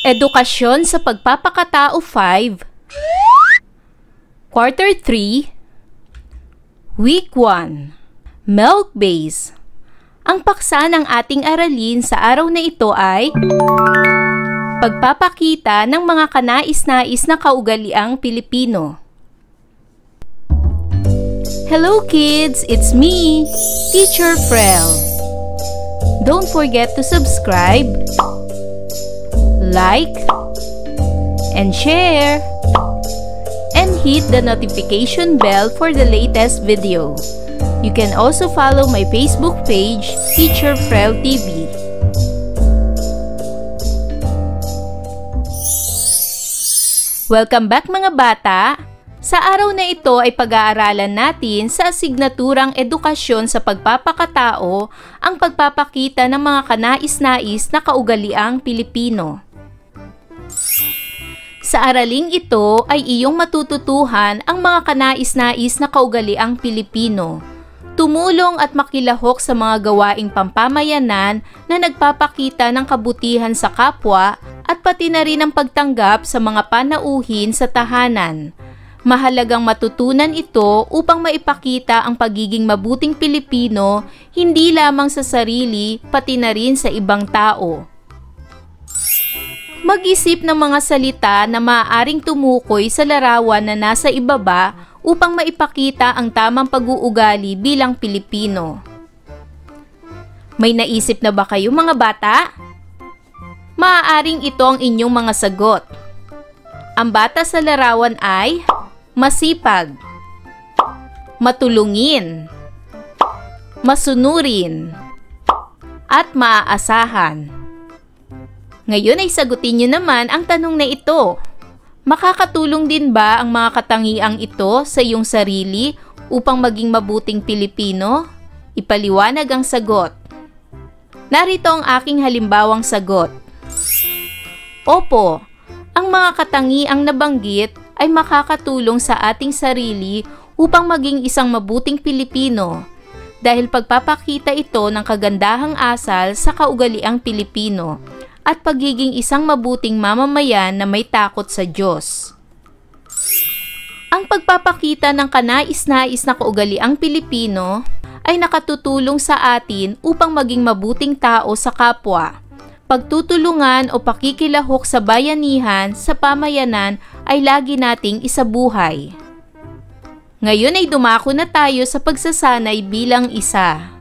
Edukasyon sa Pagpapakatao 5, Quarter 3, Week 1, Milk Base. Ang paksa ng ating aralin sa araw na ito ay pagpapakita ng mga kanais-nais na kaugaliang Pilipino. Hello kids! It's me, Teacher Frel. Don't forget to subscribe, like, and share, and hit the notification bell for the latest video. You can also follow my Facebook page, Teacher Frel TV. Welcome back mga bata! Sa araw na ito ay pag-aaralan natin sa asignaturang Edukasyon sa Pagpapakatao ang pagpapakita ng mga kanais-nais na kaugaliang Pilipino. Sa araling ito ay iyong matututuhan ang mga kanais-nais na kaugaliang Pilipino. Tumulong at makilahok sa mga gawaing pampamayanan na nagpapakita ng kabutihan sa kapwa at pati na rin ang pagtanggap sa mga panauhin sa tahanan. Mahalagang matutunan ito upang maipakita ang pagiging mabuting Pilipino hindi lamang sa sarili pati na rin sa ibang tao. Mag-isip ng mga salita na maaaring tumukoy sa larawan na nasa ibaba upang maipakita ang tamang pag-uugali bilang Pilipino. May naisip na ba kayo mga bata? Maaaring ito ang inyong mga sagot. Ang bata sa larawan ay masipag, matulungin, masunurin, at maaasahan. Ngayon ay sagutin niyo naman ang tanong na ito. Makakatulong din ba ang mga katangiang ito sa iyong sarili upang maging mabuting Pilipino? Ipaliwanag ang sagot. Narito ang aking halimbawang sagot. Opo, ang mga katangiang nabanggit ay makakatulong sa ating sarili upang maging isang mabuting Pilipino dahil pagpapakita ito ng kagandahang asal sa kaugaliang Pilipino at pagiging isang mabuting mamamayan na may takot sa Diyos. Ang pagpapakita ng kanais-nais na kaugaliang Pilipino ay nakatutulong sa atin upang maging mabuting tao sa kapwa. Pagtutulungan o pakikilahok sa bayanihan sa pamayanan ay lagi nating isabuhay. Ngayon ay dumako na tayo sa pagsasanay bilang isa.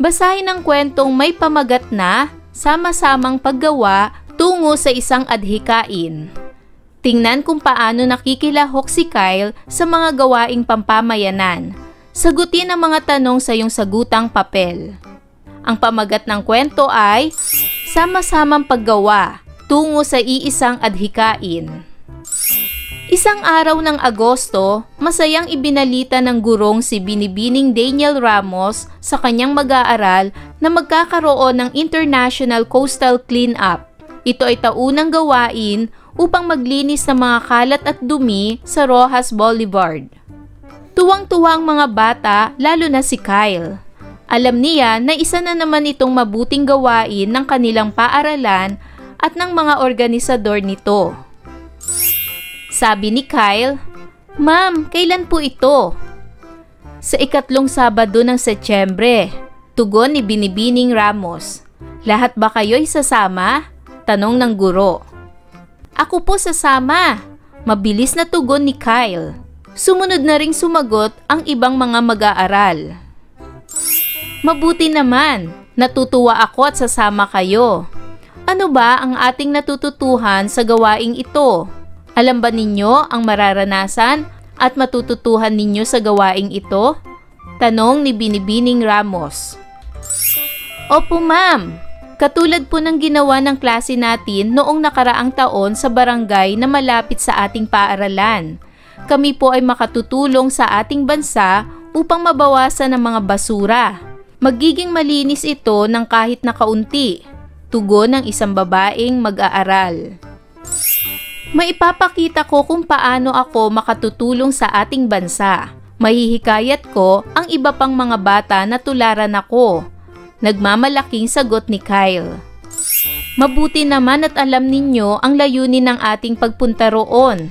Basahin ang kwentong may pamagat na sama-samang paggawa tungo sa isang adhikain. Tingnan kung paano nakikilahok si Kyle sa mga gawaing pampamayanan. Sagutin ang mga tanong sa iyong sagutang papel. Ang pamagat ng kwento ay sama-samang paggawa tungo sa iisang adhikain. Isang araw ng Agosto, masayang ibinalita ng gurong si Binibining Daniel Ramos sa kanyang mag-aaral na magkakaroon ng International Coastal Cleanup. Ito ay taunang gawain upang maglinis ng mga kalat at dumi sa Roxas Boulevard. Tuwang-tuwa ang mga bata, lalo na si Kyle. Alam niya na isa na naman itong mabuting gawain ng kanilang paaralan at ng mga organisador nito. Sabi ni Kyle, "Ma'am, kailan po ito?" "Sa ikatlong Sabado ng Setyembre," tugon ni Binibining Ramos. "Lahat ba kayo'y sasama?" tanong ng guro. "Ako po sasama," mabilis na tugon ni Kyle. Sumunod na ring sumagot ang ibang mga mag-aaral. "Mabuti naman, natutuwa ako at sasama kayo. Ano ba ang ating natututuhan sa gawaing ito? Alam ba ninyo ang mararanasan at matututuhan ninyo sa gawaing ito?" tanong ni Binibining Ramos. "Opo ma'am, katulad po ng ginawa ng klase natin noong nakaraang taon sa barangay na malapit sa ating paaralan. Kami po ay makatutulong sa ating bansa upang mabawasan ang mga basura. Magiging malinis ito ng kahit na kaunti," tugon ng isang babaeng mag-aaral. "Maipapakita ko kung paano ako makatutulong sa ating bansa. Mahihikayat ko ang iba pang mga bata na tularan ako," nagmamalaking sagot ni Kyle. Mabuti naman at alam ninyo ang layunin ng ating pagpunta roon.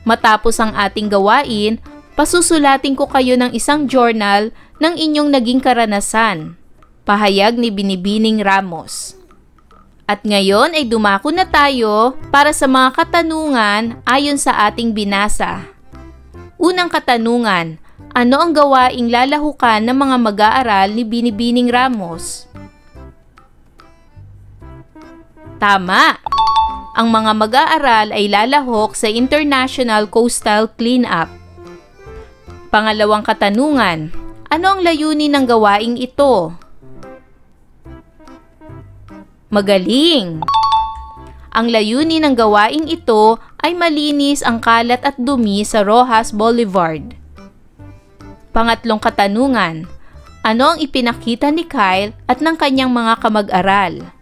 Matapos ang ating gawain, pasusulatin ko kayo ng isang journal ng inyong naging karanasan. Pahayag ni Binibining Ramos. At ngayon ay dumako na tayo para sa mga katanungan ayon sa ating binasa. Unang katanungan, ano ang gawaing lalahukan ng mga mag-aaral ni Binibining Ramos? Tama! Ang mga mag-aaral ay lalahok sa International Coastal Cleanup. Pangalawang katanungan, ano ang layunin ng gawaing ito? Magaling! Ang layunin ng gawaing ito ay malinis ang kalat at dumi sa Roxas Boulevard. Pangatlong katanungan, ano ang ipinakita ni Kyle at ng kanyang mga kamag-aral?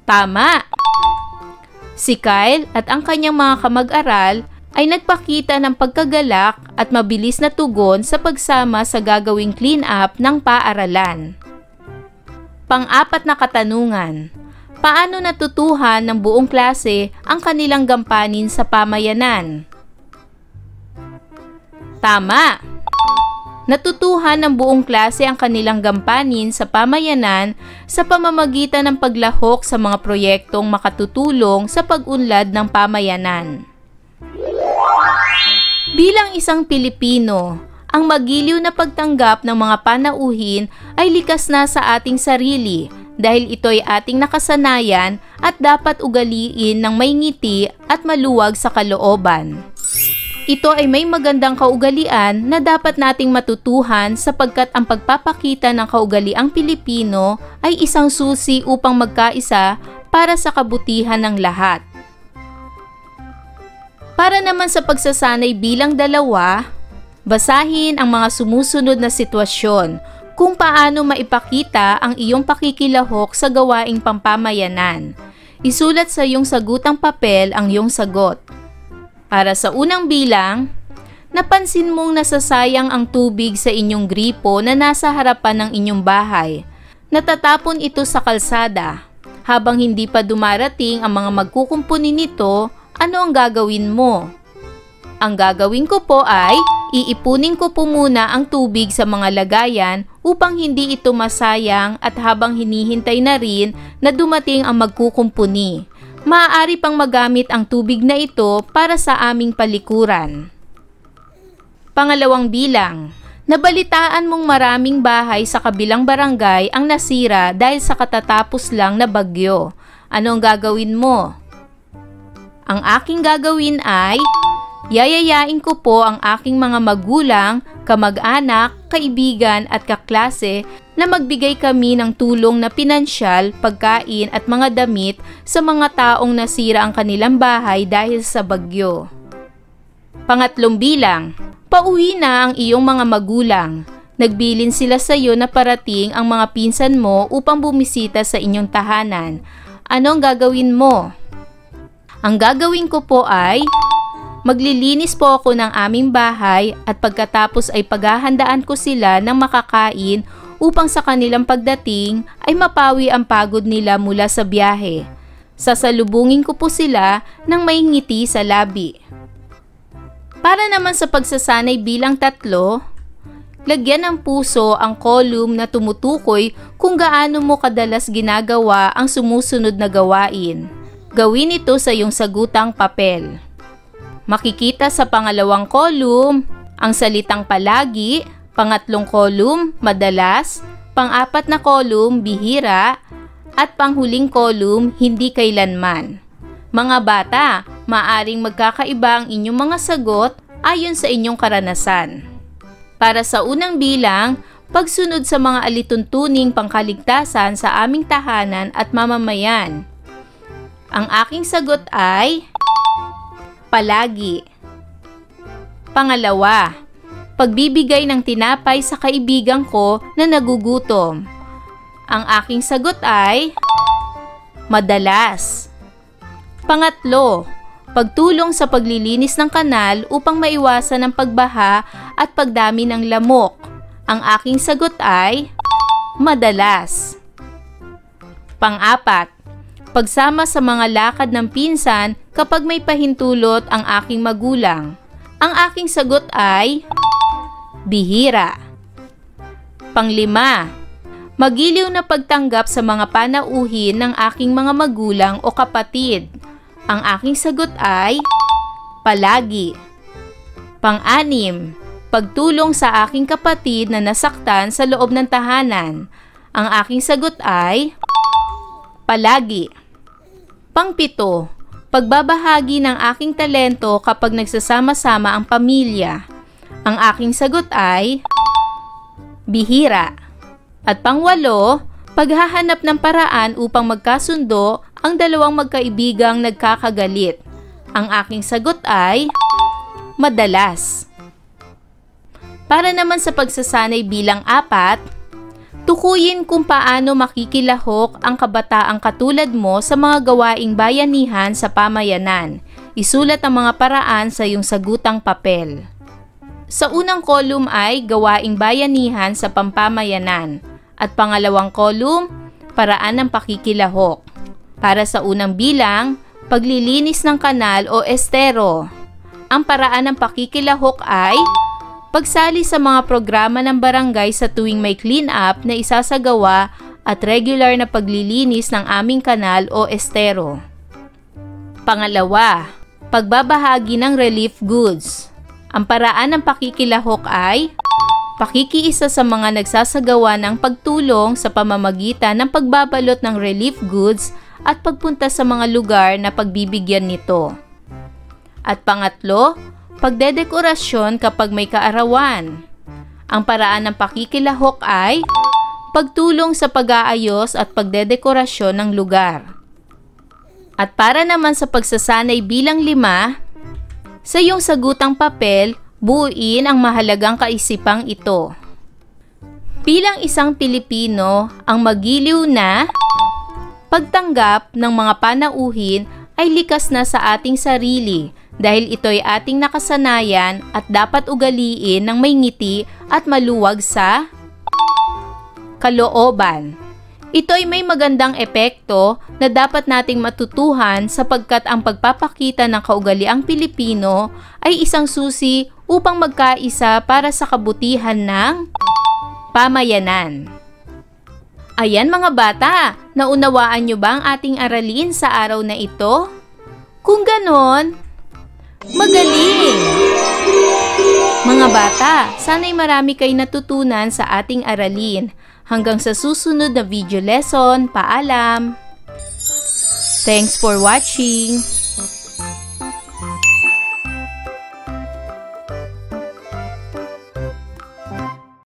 Tama! Si Kyle at ang kanyang mga kamag-aral ay nagpakita ng pagkagalak at mabilis na tugon sa pagsama sa gagawing clean-up ng paaralan. Pang-apat na katanungan, paano natutuhan ng buong klase ang kanilang gampanin sa pamayanan? Tama! Natutuhan ng buong klase ang kanilang gampanin sa pamayanan sa pamamagitan ng paglahok sa mga proyektong makatutulong sa pag-unlad ng pamayanan. Bilang isang Pilipino, ang magiliw na pagtanggap ng mga panauhin ay likas na sa ating sarili dahil ito'y ating nakasanayan at dapat ugaliin ng may ngiti at maluwag sa kalooban. Ito ay may magandang kaugalian na dapat nating matutuhan sapagkat ang pagpapakita ng kaugaliang Pilipino ay isang susi upang magkaisa para sa kabutihan ng lahat. Para naman sa pagsasanay bilang dalawa, basahin ang mga sumusunod na sitwasyon kung paano maipakita ang iyong pakikilahok sa gawaing pampamayanan. Isulat sa iyong sagutang papel ang iyong sagot. Para sa unang bilang, napansin mong nasasayang ang tubig sa inyong gripo na nasa harapan ng inyong bahay. Natatapon ito sa kalsada. Habang hindi pa dumarating ang mga magkukumpuni nito, ano ang gagawin mo? Ang gagawin ko po ay iipunin ko po muna ang tubig sa mga lagayan upang hindi ito masayang at habang hinihintay na rin na dumating ang magkukumpuni. Maaari pang magamit ang tubig na ito para sa aming palikuran. Pangalawang bilang, nabalitaan mong maraming bahay sa kabilang barangay ang nasira dahil sa katatapos lang na bagyo. Ano ang gagawin mo? Ang aking gagawin ay, yayayain ko po ang aking mga magulang, kamag-anak, kaibigan at kaklase na magbigay kami ng tulong na pinansyal, pagkain at mga damit sa mga taong nasira ang kanilang bahay dahil sa bagyo. Pangatlong bilang, pauwi na ang iyong mga magulang. Nagbilin sila sa iyo na parating ang mga pinsan mo upang bumisita sa inyong tahanan. Ano ang gagawin mo? Ang gagawin ko po ay, maglilinis po ako ng aming bahay at pagkatapos ay paghahandaan ko sila ng makakain upang sa kanilang pagdating ay mapawi ang pagod nila mula sa biyahe. Sasalubungin ko po sila ng may ngiti sa labi. Para naman sa pagsasanay bilang 3, lagyan ng puso ang column na tumutukoy kung gaano mo kadalas ginagawa ang sumusunod na gawain. Gawin ito sa iyong sagutang papel. Makikita sa pangalawang column ang salitang palagi, pangatlong column, madalas, pang-apat na column, bihira, at panghuling column, hindi kailanman. Mga bata, maaring magkakaiba ang inyong mga sagot ayon sa inyong karanasan. Para sa unang bilang, pagsunod sa mga alituntuning pangkaligtasan sa aming tahanan at mamamayan. Ang aking sagot ay, palagi. Pangalawa, pagbibigay ng tinapay sa kaibigan ko na nagugutom. Ang aking sagot ay, madalas. Pangatlo, pagtulong sa paglilinis ng kanal upang maiwasan ang pagbaha at pagdami ng lamok. Ang aking sagot ay, madalas. Pang-apat, pagsama sa mga lakad ng pinsan kapag may pahintulot ang aking magulang. Ang aking sagot ay bihira. Pang-lima, magiliw na pagtanggap sa mga panauhin ng aking mga magulang o kapatid. Ang aking sagot ay palagi. Pang-anim, pagtulong sa aking kapatid na nasaktan sa loob ng tahanan. Ang aking sagot ay palagi. Pang-pito, pagbabahagi ng aking talento kapag nagsasama-sama ang pamilya. Ang aking sagot ay bihira. At pang-walo, paghahanap ng paraan upang magkasundo ang dalawang magkaibigang nagkakagalit. Ang aking sagot ay madalas. Para naman sa pagsasanay bilang 4, tukuyin kung paano makikilahok ang kabataang katulad mo sa mga gawaing bayanihan sa pamayanan. Isulat ang mga paraan sa iyong sagutang papel. Sa unang kolum ay gawaing bayanihan sa pampamayanan at pangalawang kolum, paraan ng pakikilahok. Para sa unang bilang, paglilinis ng kanal o estero. Ang paraan ng pakikilahok ay pagsali sa mga programa ng barangay sa tuwing may clean-up na isasagawa at regular na paglilinis ng aming kanal o estero. Pangalawa, pagbabahagi ng relief goods. Ang paraan ng pakikilahok ay pakikiisa sa mga nagsasagawa ng pagtulong sa pamamagitan ng pagbabalot ng relief goods at pagpunta sa mga lugar na pagbibigyan nito. At pangatlo, pagdedekorasyon kapag may kaarawan. Ang paraan ng pakikilahok ay pagtulong sa pag-aayos at pagdedekorasyon ng lugar. At para naman sa pagsasanay bilang 5, sa iyong sagutang papel, buuin ang mahalagang kaisipang ito. Bilang isang Pilipino, ang magiliw na pagtanggap ng mga panauhin ay likas na sa ating sarili dahil ito'y ating nakasanayan at dapat ugaliin ng may ngiti at maluwag sa kalooban. Ito'y may magandang epekto na dapat nating matutuhan sapagkat ang pagpapakita ng kaugaliang Pilipino ay isang susi upang magkaisa para sa kabutihan ng pamayanan. Ayan mga bata, naunawaan nyo ba ang ating aralin sa araw na ito? Kung ganon, magaling! Mga bata, sana'y marami kayo natutunan sa ating aralin. Hanggang sa susunod na video lesson, paalam! Thanks for watching!